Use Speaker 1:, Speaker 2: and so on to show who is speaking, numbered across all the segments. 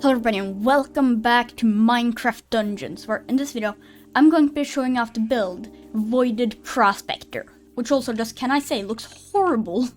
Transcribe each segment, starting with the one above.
Speaker 1: Hello everybody and welcome back to Minecraft Dungeons, where in this video I'm going to be showing off the build Voided Prospector, which also just, can I say, looks horrible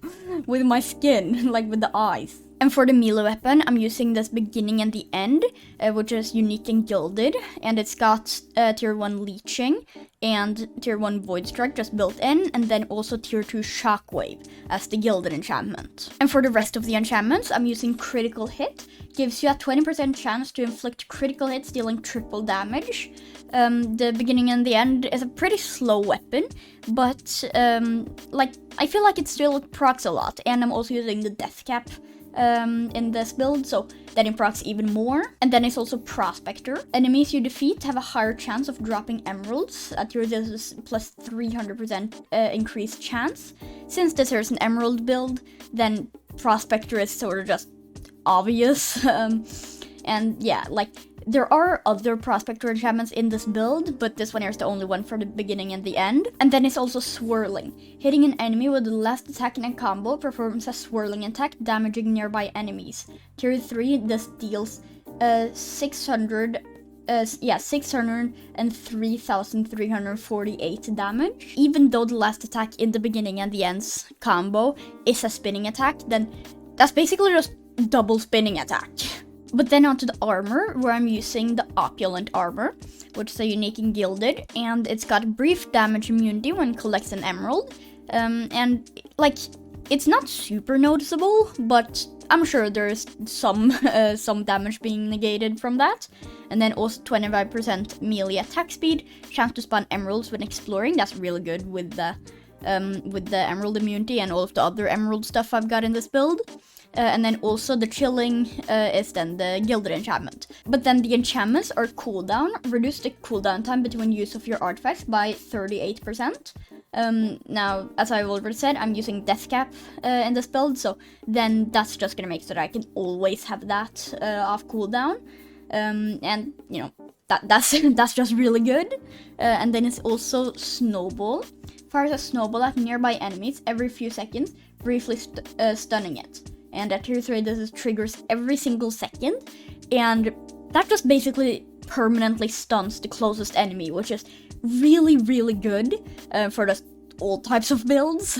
Speaker 1: with my skin, like with the eyes. And for the melee weapon, I'm using this beginning and the end, which is unique and gilded, and it's got tier 1 leeching and tier 1 void strike just built in, and then also tier 2 shockwave as the gilded enchantment. And for the rest of the enchantments, I'm using critical hit. Gives you a 20% chance to inflict critical hits dealing triple damage. The beginning and the end is a pretty slow weapon, but I feel like it still procs a lot, and I'm also using the death cap in this build, so that it procs even more. And then it's also Prospector. Enemies you defeat have a higher chance of dropping emeralds. At your this is plus 300% increased chance. Since this is an emerald build, then Prospector is sort of just obvious. And yeah, like, there are other Prospector enchantments in this build, but this one here is the only one for the beginning and the end. And then it's also Swirling. Hitting an enemy with the last attack in a combo performs a swirling attack, damaging nearby enemies. Tier 3, this deals 603,348 damage. Even though the last attack in the beginning and the end's combo is a spinning attack, then that's basically just double spinning attack. But then onto the armor, where I'm using the Opulent armor, which is a unique and gilded, and it's got brief damage immunity when it collects an emerald. And like, it's not super noticeable, but I'm sure there's some damage being negated from that. And then also 25% melee attack speed, chance to spawn emeralds when exploring. That's really good with the emerald immunity and all of the other emerald stuff I've got in this build. And then also the chilling is then the gilded enchantment. But then the enchantments are cooldown. Reduce the cooldown time between use of your artifacts by 38%. Now, as I've already said, I'm using death cap in this build, so then that's just gonna make so that I can always have that off cooldown. And you know, that's just really good. And then it's also Snowball. Fires a snowball at nearby enemies every few seconds, briefly stunning it. And at tier 3, this triggers every single second, and that just basically permanently stuns the closest enemy, which is really, really good for just all types of builds.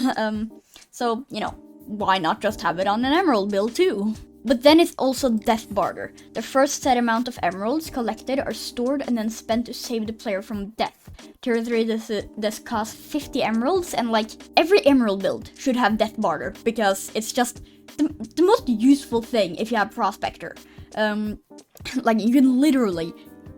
Speaker 1: So, you know, why not just have it on an emerald build too? But then it's also Death Barter. The first set amount of emeralds collected are stored and then spent to save the player from death. Tier 3, this costs 50 emeralds, and like, every emerald build should have Death Barter, because it's just the most useful thing if you have Prospector. Like, you can literally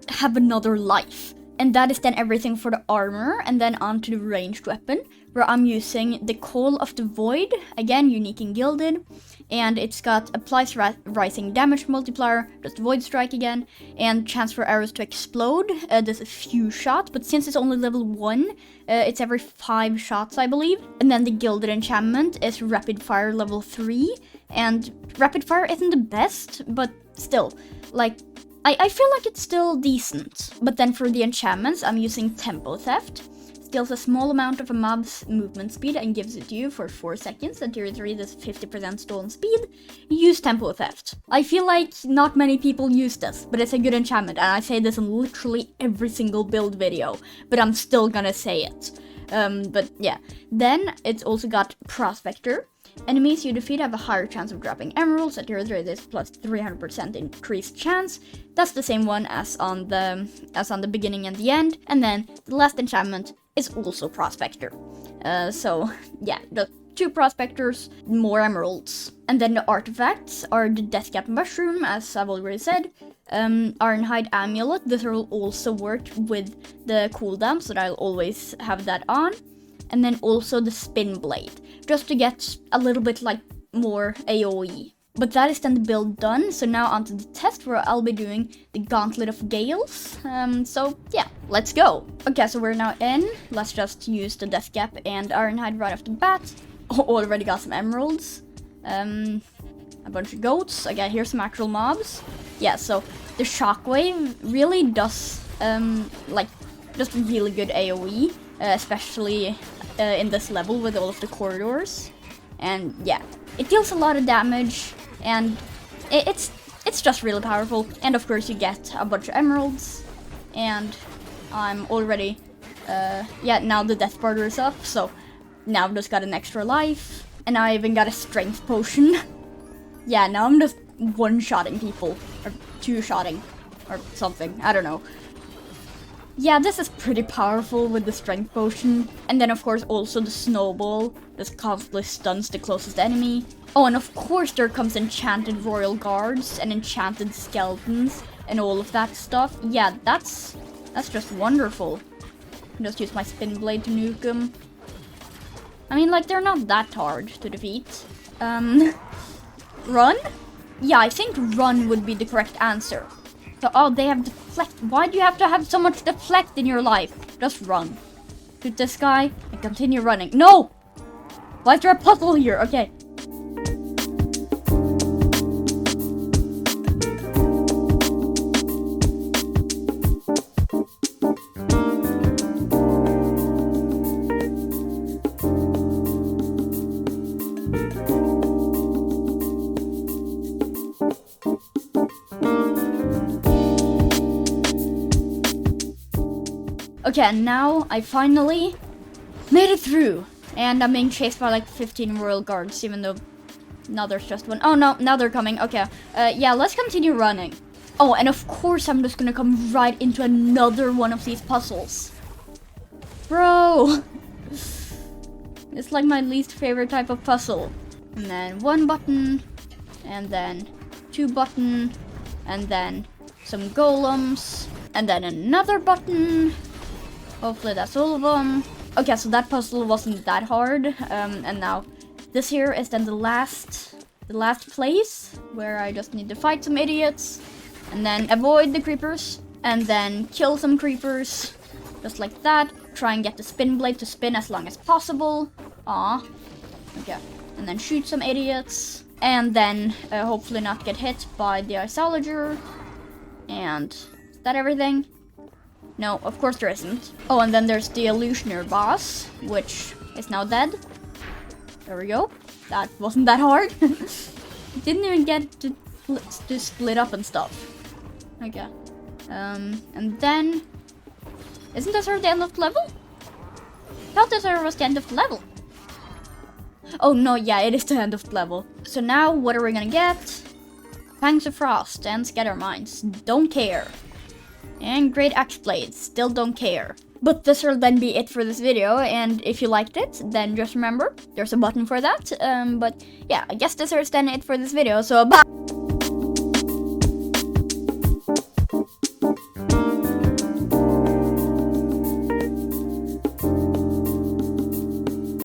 Speaker 1: have another life. And that is then everything for the armor, and then onto the ranged weapon, where I'm using the Call of the Void, again unique and gilded, and it's got applies rising damage multiplier, just void strike again, and chance for arrows to explode. There's a few shots, but since it's only level 1, it's every 5 shots, I believe. And then the gilded enchantment is rapid fire level 3, and rapid fire isn't the best, but still, like, I feel like it's still decent. But then for the enchantments, I'm using Tempo Theft. Steals a small amount of a mob's movement speed and gives it to you for 4 seconds. At tier 3, this 50% stolen speed. Use Tempo Theft. I feel like not many people use this, but it's a good enchantment, and I say this in literally every single build video, but I'm still gonna say it. But yeah. Then it's also got Prospector. Enemies you defeat have a higher chance of dropping emeralds. At tier 3, this plus 300% increased chance. That's the same one as on the beginning and the end. And then the last enchantment is also Prospector. So yeah, the 2 Prospectors, more emeralds. And then the artifacts are the Death Cap Mushroom, as I've already said. Ironhide Amulet. This will also work with the cooldown, so that I'll always have that on. And then also the Spin Blade, just to get a little bit like more AoE. But that is then the build done, so now onto the test, where I'll be doing the Gauntlet of Gales. So yeah, let's go. Okay, so we're now in. Let's just use the Death Cap and Ironhide right off the bat. Already got some emeralds. A bunch of goats. Okay, here's some actual mobs. Yeah, so the Shockwave really does like just really good AoE, especially in this level with all of the corridors. And yeah, it deals a lot of damage, and it's it's just really powerful. And of course you get a bunch of emeralds. And I'm already, yeah, now the death bar is up. So now I've just got an extra life. And I even got a strength potion. Yeah, now I'm just one-shotting people. Or two-shotting. Or something. I don't know. Yeah, this is pretty powerful with the strength potion. And then of course also the snowball. This constantly stuns the closest enemy. Oh, and of course there comes enchanted royal guards and enchanted skeletons and all of that stuff. Yeah, that's just wonderful. Just use my spin blade to nuke them. I mean, like, they're not that hard to defeat. Run? Yeah, I think run would be the correct answer. So, oh, they have deflect. Why do you have to have so much deflect in your life? Just run. Shoot this guy and continue running. No! Why is there a puzzle here? Okay. Okay, and now I finally made it through. And I'm being chased by like 15 royal guards, even though now there's just one. Oh no, now they're coming. Okay, yeah, let's continue running. Oh, and of course I'm just gonna come right into another one of these puzzles. Bro! It's like my least favorite type of puzzle. And then one button, and then two button, and then some golems, and then another button. Hopefully that's all of them. Okay, so that puzzle wasn't that hard. And now this here is then the last place where I just need to fight some idiots and then avoid the creepers and then kill some creepers just like that. Try and get the spin blade to spin as long as possible. Aw. Okay. And then shoot some idiots and then hopefully not get hit by the isologer. And is that everything? No, of course there isn't. Oh, and then there's the illusioner boss, which is now dead. There we go. That wasn't that hard. Didn't even get to split up and stuff. Okay. And then... Isn't this the end of the level? I thought this was the end of the level. Oh no, yeah, it is the end of the level. So now, what are we gonna get? Fangs of Frost and Scatter Mines. Don't care. And Great Axe Blades, still don't care. But this will then be it for this video, and if you liked it, then just remember, there's a button for that. But yeah, I guess this is then it for this video, so bye!